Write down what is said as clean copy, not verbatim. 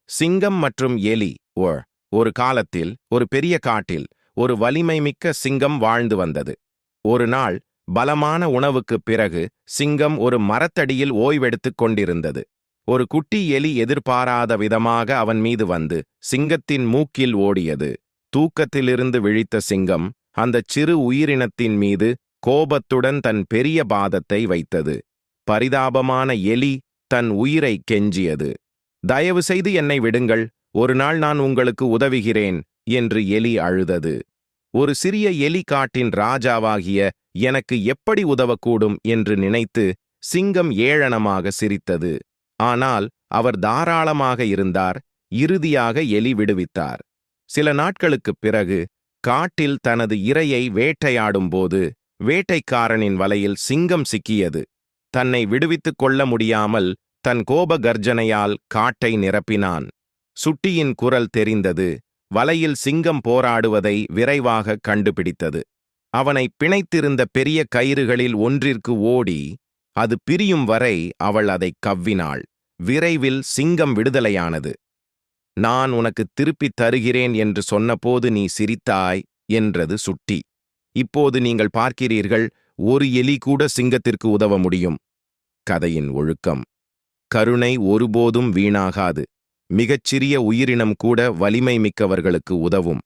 சிங்கம் மற்றும் எலி. ஒரு காலத்தில் ஒரு பெரிய காட்டில் ஒரு வலிமைமிக்க சிங்கம் வாழ்ந்து வந்தது. ஒரு நாள் பலமான உணவுக்குப் பிறகு சிங்கம் ஒரு மரத்தடியில் ஓய்வெடுத்துக் கொண்டிருந்தது. ஒரு குட்டி எலி எதிர்பாராத விதமாக அவன் மீது வந்து சிங்கத்தின் மூக்கில் ஓடியது. தூக்கத்திலிருந்து விழித்த சிங்கம் அந்தச் சிறு உயிரினத்தின் மீது கோபத்துடன் தன் பெரிய பாதத்தை வைத்தது. பரிதாபமான எலி தன் உயிரை கெஞ்சியது. தயவு செய்து என்னை விடுங்கள், ஒரு நாள் நான் உங்களுக்கு உதவுகிறேன் என்று எலி அழுதது. ஒரு சிறிய எலி காட்டின் ராஜாவாகிய எனக்கு எப்படி உதவக்கூடும் என்று நினைத்து சிங்கம் ஏளனமாக சிரித்தது. ஆனால் அவர் தாராளமாக இருந்தார். இறுதியாக எலி விடுவித்தார். சில நாட்களுக்குப் பிறகு காட்டில் தனது இரையை வேட்டையாடும்போது வேட்டைக்காரனின் வலையில் சிங்கம் சிக்கியது. தன்னை விடுவித்துக் கொள்ள முடியாமல் தன் கோப கர்ஜனையால் காட்டை நிரப்பினான். சுட்டியின் குரல் தெரிந்தது. வலையில் சிங்கம் போராடுவதை விரைவாக கண்டுபிடித்தது. அவனை பிணைத்திருந்த பெரிய கயிறுகளில் ஒன்றிற்கு ஓடி அது பிரியும் வரை அவள் அதை கவ்வினாள். விரைவில் சிங்கம் விடுதலையானது. நான் உனக்கு திருப்பித் தருகிறேன் என்று சொன்னபோது நீ சிரித்தாய் என்றது சுட்டி. இப்போது நீங்கள் பார்க்கிறீர்கள், ஒரு எலி கூட சிங்கத்திற்கு உதவ முடியும். கதையின் ஒழுக்கம்: கருணை ஒருபோதும் வீணாகாது. மிகச்சிறிய உயிரினம் கூட வலிமை மிக்கவர்களுக்கு உதவும்.